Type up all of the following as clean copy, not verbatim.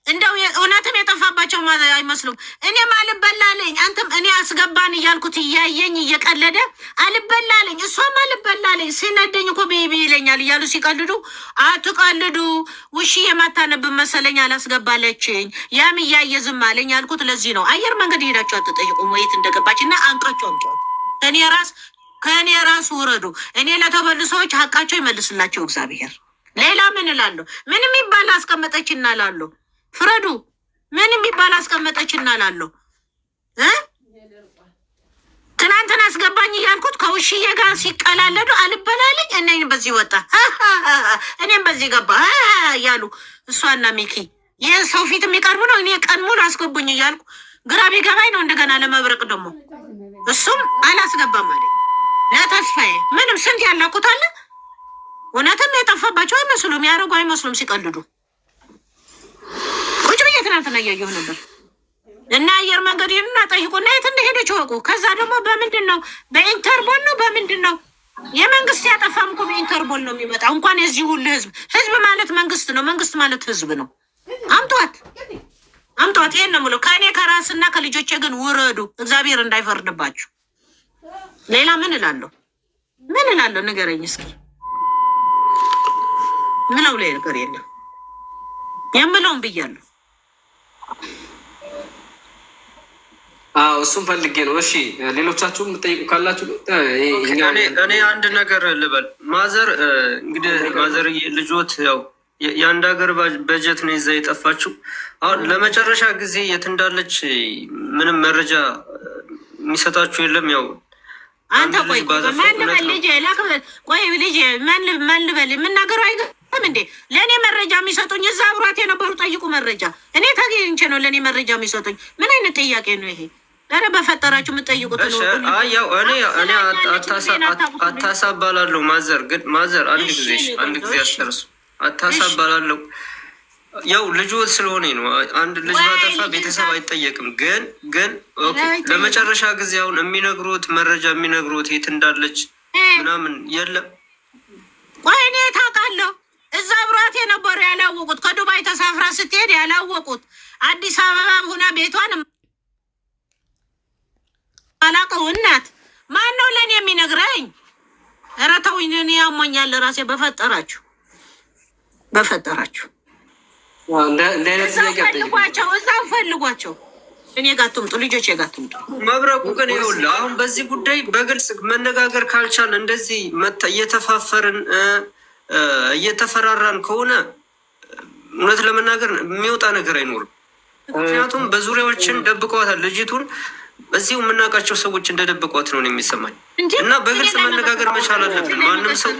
እንደው እውነትም የጠፋባቸው አይመስሉም። እኔም አልበላለኝ አንተም እኔ አስገባን እያልኩት እያየኝ እየቀለደ አልበላለኝ እሷም አልበላለኝ ሲነደኝ እኮ ቤቢ ይለኛል እያሉ ሲቀልዱ አትቀልዱ። ውሺ የማታነብን መሰለኝ አላስገባለችኝ ያም እያየ ዝም አለኝ ያልኩት ለዚህ ነው። አየር መንገድ ሄዳችሁ አትጠይቁም ወይት እንደገባች እና አንቃቸው አምጧል። ከእኔ ራሱ ውረዱ። እኔ ለተበሉ ሰዎች ሀቃቸው ይመልስላቸው እግዚአብሔር። ሌላ ምን እላለሁ? ምን የሚባል አስቀመጠች እናላለሁ። ፍረዱ። ምን የሚባል አስቀመጠች እናላለሁ። ትናንትን አስገባኝ እያልኩት ከውሽዬ ጋር ሲቀላለዱ አልበላለኝ እኔን በዚህ ወጣ እኔም በዚህ ገባ እያሉ እሷና ሚኪ ይህ ሰው ፊት የሚቀርቡ ነው። እኔ ቀን ሙሉ አስገቡኝ እያልኩ ግራ ቢገባኝ ነው እንደገና ለመብረቅ ደግሞ እሱም አላስገባም አለኝ። ለተስፋዬ ምንም ስንት ያላኩት አለ። እውነትም የጠፋባቸው አይመስሉም፣ ያደረጉ አይመስሉም ሲቀልዱ። ቁጭ ብዬ ትናንትና እያየሁ ነበር። እና አየር መንገድ እና ጠይቁና የት እንደሄደች ወቁ። ከዛ ደግሞ በምንድን ነው በኢንተርቦል ነው በምንድን ነው የመንግስት ያጠፋም እኮ በኢንተርቦል ነው የሚመጣ። እንኳን የዚህ ሁሉ ህዝብ ማለት መንግስት ነው፣ መንግስት ማለት ህዝብ ነው። አምጧት። ይሄን ነው የምለው። ከእኔ ከራስና ከልጆቼ ግን ውረዱ፣ እግዚአብሔር እንዳይፈርድባችሁ። ሌላ ምን እላለሁ? ንገረኝ እስኪ። ምለው ላይ ነገር የለም። የምለውን ብያለሁ። እሱም ፈልጌ ነው። እሺ ሌሎቻችሁም የምጠይቁ ካላችሁ እኔ አንድ ነገር ልበል። ማዘር እንግዲህ ማዘር ልጆት ያው የአንድ ሀገር በጀት ነው ይዛ የጠፋችው። አሁን ለመጨረሻ ጊዜ የት እንዳለች ምንም መረጃ የሚሰጣችሁ የለም። ያው አንተ ቆይ ልጅ ማን ልበል የምናገረው አይገርም እንዴ? ለእኔ መረጃ የሚሰጡኝ እዛ አብሯት የነበሩ ጠይቁ መረጃ። እኔ ተገኝቼ ነው ለእኔ መረጃ የሚሰጡኝ። ምን አይነት ጥያቄ ነው ይሄ? ኧረ በፈጠራችሁ የምትጠይቁት ነው። እኔ አታሳባላለሁ። ማዘር አንድ ጊዜ አስጨርሱ። አታሳባላለሁ። ያው ልጆት ስለሆነ ነው። አንድ ልጅ ባጠፋ ቤተሰብ አይጠየቅም። ግን ለመጨረሻ ጊዜ አሁን መረጃ የሚነግሩት የት እንዳለች ምናምን የለም። ቆይ እኔ ታውቃለሁ። እዛ አብሯት የነበሩ ያላወቁት፣ ከዱባይ ተሳፍራ ስትሄድ ያላወቁት፣ አዲስ አበባ ሆና ቤቷን አላውቀው። እናት ማን ነው ለእኔ የሚነግረኝ? ኧረ ተውኝ፣ እኔ ያሞኛል ራሴ። በፈጠራችሁ እዛው ፈልጓቸው። እኔ ጋር ትምጡ፣ ልጆቼ ጋር ትምጡ። መብረቁ ግን ይኸውልህ፣ አሁን በዚህ ጉዳይ በግልጽ መነጋገር ካልቻል እንደዚህ እየተፋፈርን እየተፈራራን ከሆነ እውነት ለመናገር የሚወጣ ነገር አይኖርም። ምክንያቱም በዙሪያዎችን ደብቀዋታል ልጅቱን። እዚሁ የምናውቃቸው ሰዎች እንደደበቋት ነው የሚሰማኝ። እና በግልጽ መነጋገር መቻል አለብን። ማንም ሰው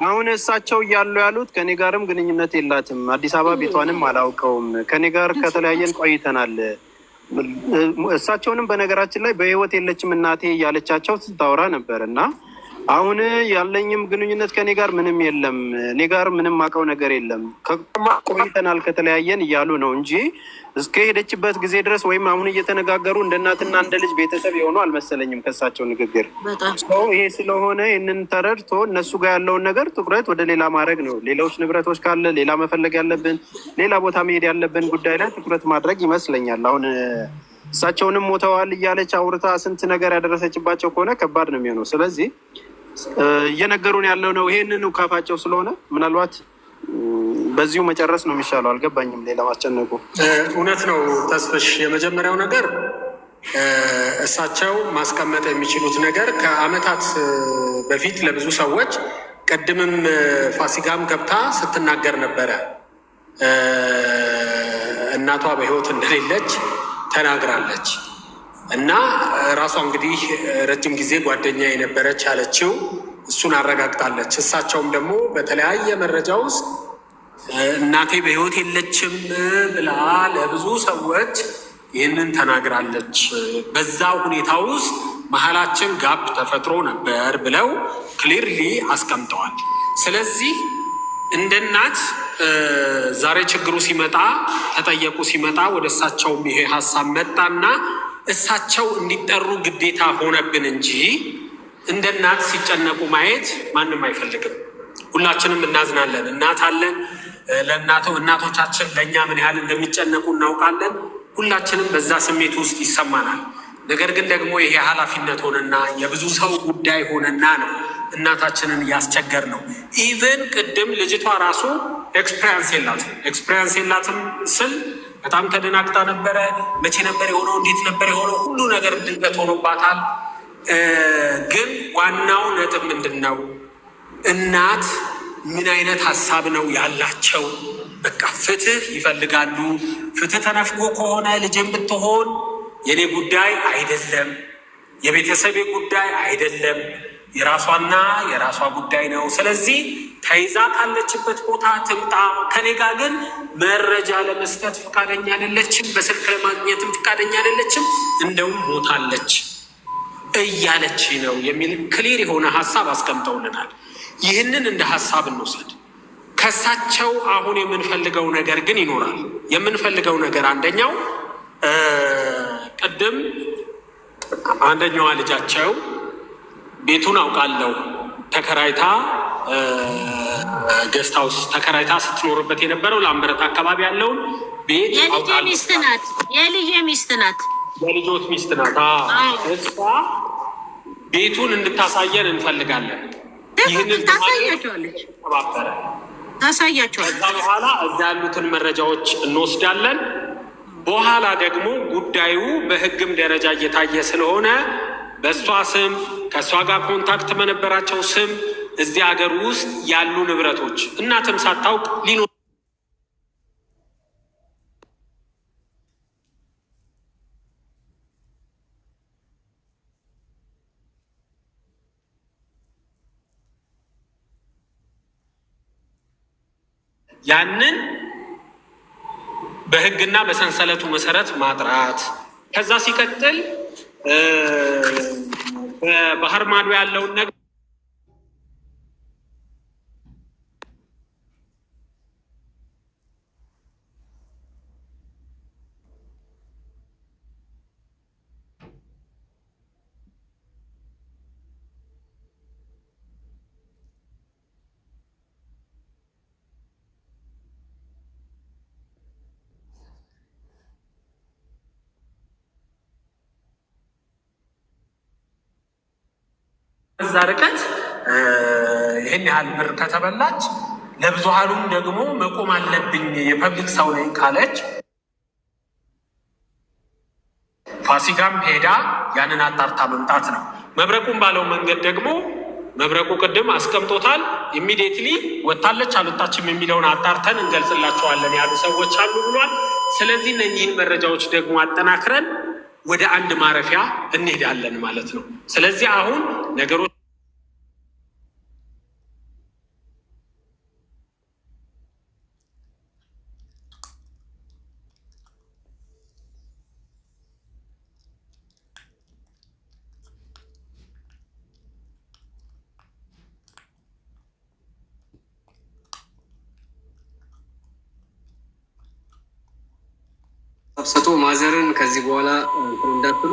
አሁን እሳቸው እያሉ ያሉት ከኔ ጋርም ግንኙነት የላትም፣ አዲስ አበባ ቤቷንም አላውቀውም፣ ከኔ ጋር ከተለያየን ቆይተናል። እሳቸውንም በነገራችን ላይ በህይወት የለችም እናቴ እያለቻቸው ስታወራ ነበር። እና አሁን ያለኝም ግንኙነት ከኔ ጋር ምንም የለም፣ እኔ ጋር ምንም አውቀው ነገር የለም፣ ቆይተናል ከተለያየን እያሉ ነው እንጂ እስከ ሄደችበት ጊዜ ድረስ ወይም አሁን እየተነጋገሩ እንደ እናትና እንደ ልጅ ቤተሰብ የሆኑ አልመሰለኝም ከሳቸው ንግግር። ይሄ ስለሆነ ይህንን ተረድቶ እነሱ ጋር ያለውን ነገር ትኩረት ወደ ሌላ ማድረግ ነው። ሌሎች ንብረቶች ካለ ሌላ መፈለግ ያለብን፣ ሌላ ቦታ መሄድ ያለብን ጉዳይ ላይ ትኩረት ማድረግ ይመስለኛል። አሁን እሳቸውንም ሞተዋል እያለች አውርታ ስንት ነገር ያደረሰችባቸው ከሆነ ከባድ ነው የሚሆነው። ስለዚህ እየነገሩን ያለው ነው ይሄንን ካፋቸው ስለሆነ ምናልባት በዚሁ መጨረስ ነው የሚሻለው። አልገባኝም ሌላ ማስጨነቁ። እውነት ነው ተስፍሽ። የመጀመሪያው ነገር እሳቸው ማስቀመጥ የሚችሉት ነገር ከአመታት በፊት ለብዙ ሰዎች ቅድምም ፋሲካም ገብታ ስትናገር ነበረ። እናቷ በህይወት እንደሌለች ተናግራለች። እና ራሷ እንግዲህ ረጅም ጊዜ ጓደኛ የነበረች ያለችው እሱን አረጋግጣለች። እሳቸውም ደግሞ በተለያየ መረጃ ውስጥ እናቴ በህይወት የለችም ብላ ለብዙ ሰዎች ይህንን ተናግራለች። በዛ ሁኔታ ውስጥ መሀላችን ጋፕ ተፈጥሮ ነበር ብለው ክሊርሊ አስቀምጠዋል። ስለዚህ እንደ እናት ዛሬ ችግሩ ሲመጣ ተጠየቁ ሲመጣ ወደ እሳቸውም ይሄ ሀሳብ መጣና እሳቸው እንዲጠሩ ግዴታ ሆነብን እንጂ እንደ እናት ሲጨነቁ ማየት ማንም አይፈልግም። ሁላችንም እናዝናለን። እናት አለን፣ እናቶቻችን ለእኛ ምን ያህል እንደሚጨነቁ እናውቃለን። ሁላችንም በዛ ስሜት ውስጥ ይሰማናል። ነገር ግን ደግሞ ይሄ ኃላፊነት ሆነና የብዙ ሰው ጉዳይ ሆነና ነው እናታችንን እያስቸገር ነው። ኢቨን ቅድም ልጅቷ ራሱ ኤክስፔሪንስ የላትም ስል በጣም ተደናግጣ ነበረ። መቼ ነበር የሆነው? እንዴት ነበር የሆነው? ሁሉ ነገር ድንገት ሆኖባታል። ግን ዋናው ነጥብ ምንድን ነው? እናት ምን አይነት ሀሳብ ነው ያላቸው? በቃ ፍትህ ይፈልጋሉ። ፍትህ ተነፍጎ ከሆነ ልጅም ብትሆን የኔ ጉዳይ አይደለም፣ የቤተሰቤ ጉዳይ አይደለም፣ የራሷና የራሷ ጉዳይ ነው። ስለዚህ ተይዛ ካለችበት ቦታ ትምጣ። ከኔ ጋር ግን መረጃ ለመስጠት ፈቃደኛ አይደለችም፣ በስልክ ለማግኘትም ፈቃደኛ አይደለችም፣ እንደውም ሞታለች እያለች ነው የሚል ክሊር የሆነ ሀሳብ አስቀምጠውልናል። ይህንን እንደ ሀሳብ እንውሰድ። ከሳቸው አሁን የምንፈልገው ነገር ግን ይኖራል። የምንፈልገው ነገር አንደኛው ቅድም አንደኛዋ ልጃቸው ቤቱን አውቃለሁ ተከራይታ ገስት ሃውስ ተከራይታ ስትኖርበት የነበረው ላምበረት አካባቢ ያለውን ቤት አውቃለሁ። የልጄ ሚስት ናት። የልጆት ሚስት ናት። እሷ ቤቱን እንድታሳየን እንፈልጋለን። ይህንን ታሳያቸዋለች። ከዛ በኋላ እዛ ያሉትን መረጃዎች እንወስዳለን። በኋላ ደግሞ ጉዳዩ በሕግም ደረጃ እየታየ ስለሆነ በእሷ ስም ከእሷ ጋር ኮንታክት በነበራቸው ስም እዚህ ሀገር ውስጥ ያሉ ንብረቶች እናትም ሳታውቅ ሊኖር ያንን በሕግና በሰንሰለቱ መሰረት ማጥራት። ከዛ ሲቀጥል በባህር ማዶ ያለውን ነገር እዛ ርቀት ይህን ያህል ብር ከተበላች ለብዙሃኑም ደግሞ መቆም አለብኝ የፐብሊክ ሰው ነኝ ካለች ፋሲካም ሄዳ ያንን አጣርታ መምጣት ነው። መብረቁም ባለው መንገድ ደግሞ መብረቁ ቅድም አስቀምጦታል። ኢሚዲየትሊ ወታለች አልወጣችም የሚለውን አጣርተን እንገልጽላቸዋለን ያሉ ሰዎች አሉ ብሏል። ስለዚህ እነኚህን መረጃዎች ደግሞ አጠናክረን ወደ አንድ ማረፊያ እንሄዳለን ማለት ነው። ስለዚህ አሁን ነገሮች ሰጡ ማዘርን ከዚህ በኋላ እንዳትሉ።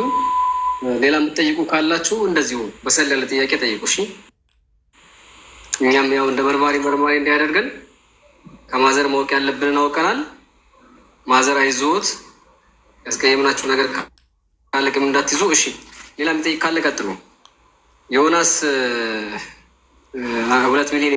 ሌላ የምትጠይቁ ካላችሁ እንደዚሁ በሰል ያለ ጥያቄ ጠይቁ። እሺ፣ እኛም ያው እንደ መርማሪ እንዲያደርገን ከማዘር ማወቅ ያለብንን አውቀናል። ማዘር አይዞት፣ ያስቀየምናችሁ ነገር ካለ ግን እንዳትይዙ። እሺ፣ ሌላ የምጠይቅ ካለ ቀጥሉ። ዮናስ 2 ሚሊዮን